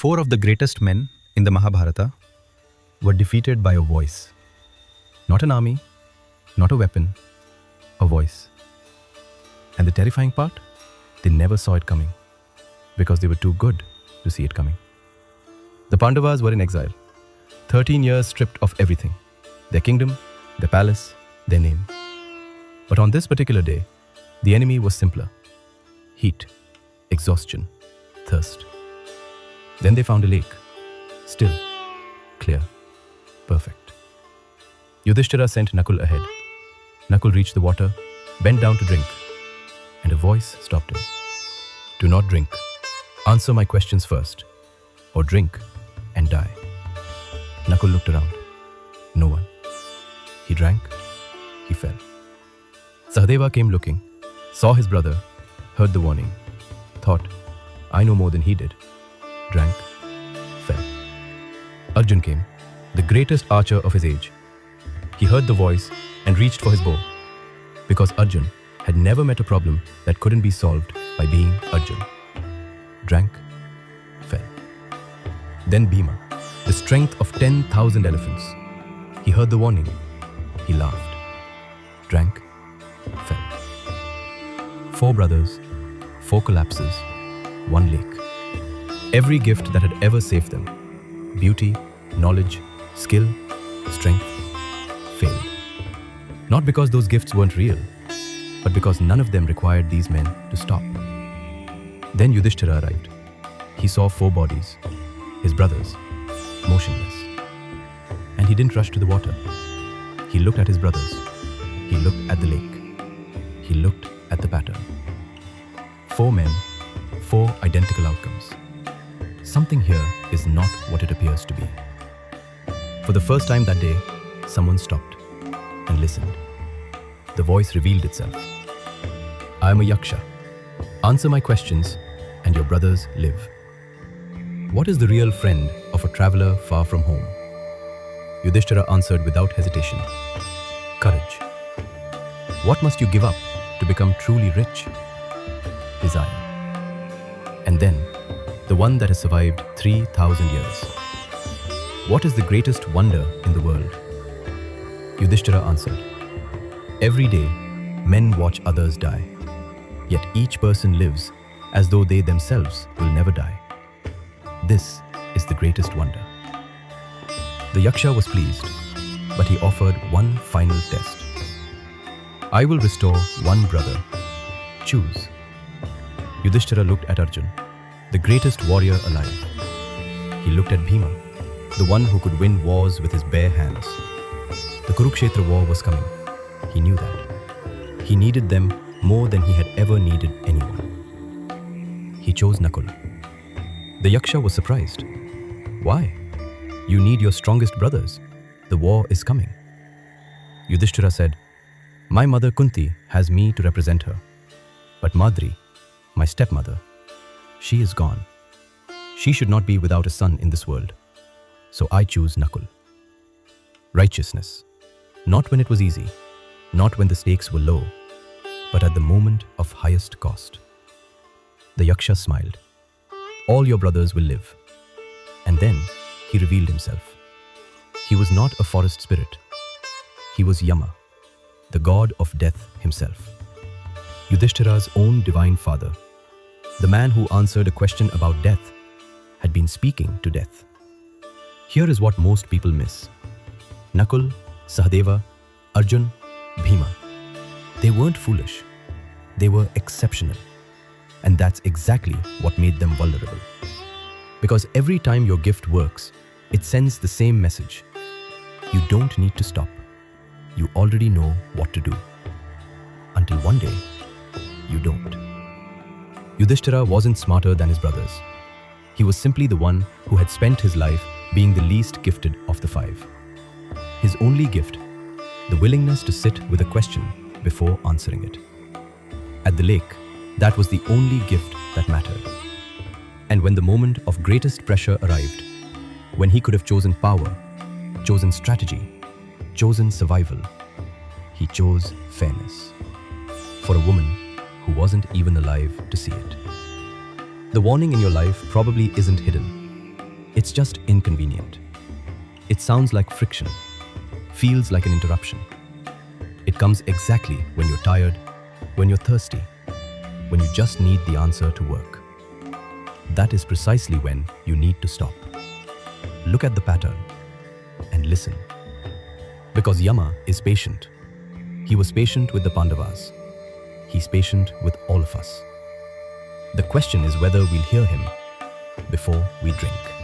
Four of the greatest men in the Mahabharata were defeated by a voice. Not an army, not a weapon, a voice. And the terrifying part? They never saw it coming because they were too good to see it coming. The Pandavas were in exile, 13 years stripped of everything, their kingdom, their palace, their name. But on this particular day, the enemy was simpler. Heat, exhaustion, thirst. Then they found a lake, still, clear, perfect. Yudhishthira sent Nakul ahead. Nakul reached the water, bent down to drink, and a voice stopped him. Do not drink. Answer my questions first, or drink and die. Nakul looked around. No one. He drank, he fell. Sahadeva came looking, saw his brother, heard the warning, thought, I know more than he did. Drank, fell. Arjuna came, the greatest archer of his age. He heard the voice and reached for his bow, because Arjuna had never met a problem that couldn't be solved by being Arjuna. Drank, fell. Then Bhima, the strength of 10,000 elephants. He heard the warning. He laughed. Drank, fell. Four brothers, four collapses, one lake. Every gift that had ever saved them, beauty, knowledge, skill, strength, failed. Not because those gifts weren't real, but because none of them required these men to stop. Then Yudhishthira arrived. He saw four bodies, his brothers, motionless. And he didn't rush to the water. He looked at his brothers. He looked at the lake. He looked at the pattern. Four men, four identical outcomes. Something here is not what it appears to be. For the first time that day, someone stopped and listened. The voice revealed itself. I am a Yaksha. Answer my questions and your brothers live. What is the real friend of a traveler far from home? Yudhishthira answered without hesitation. Courage. What must you give up to become truly rich? Desire. And then, the one that has survived 3,000 years. What is the greatest wonder in the world? Yudhishthira answered. Every day, men watch others die. Yet each person lives as though they themselves will never die. This is the greatest wonder. The Yaksha was pleased, but he offered one final test. I will restore one brother. Choose. Yudhishthira looked at Arjuna, the greatest warrior alive. He looked at Bhima, the one who could win wars with his bare hands. The Kurukshetra war was coming. He knew that. He needed them more than he had ever needed anyone. He chose Nakula. The Yaksha was surprised. Why? You need your strongest brothers. The war is coming. Yudhishthira said, my mother Kunti has me to represent her. But Madri, my stepmother, she is gone. She should not be without a son in this world. So I choose Nakul. Righteousness. Not when it was easy, not when the stakes were low, but at the moment of highest cost. The Yaksha smiled. All your brothers will live. And then he revealed himself. He was not a forest spirit. He was Yama, the god of death himself. Yudhishthira's own divine father, the man who answered a question about death, had been speaking to death. Here is what most people miss. Nakul, Sahadeva, Arjuna, Bhima. They weren't foolish. They were exceptional. And that's exactly what made them vulnerable. Because every time your gift works, it sends the same message. You don't need to stop. You already know what to do. Until one day, you don't. Yudhishthira wasn't smarter than his brothers. He was simply the one who had spent his life being the least gifted of the five. His only gift, the willingness to sit with a question before answering it. At the lake, that was the only gift that mattered. And when the moment of greatest pressure arrived, when he could have chosen power, chosen strategy, chosen survival, he chose fairness. For a woman who wasn't even alive to see it. The warning in your life probably isn't hidden. It's just inconvenient. It sounds like friction, feels like an interruption. It comes exactly when you're tired, when you're thirsty, when you just need the answer to work. That is precisely when you need to stop. Look at the pattern and listen. Because Yama is patient. He was patient with the Pandavas. He's patient with all of us. The question is whether we'll hear him before we drink.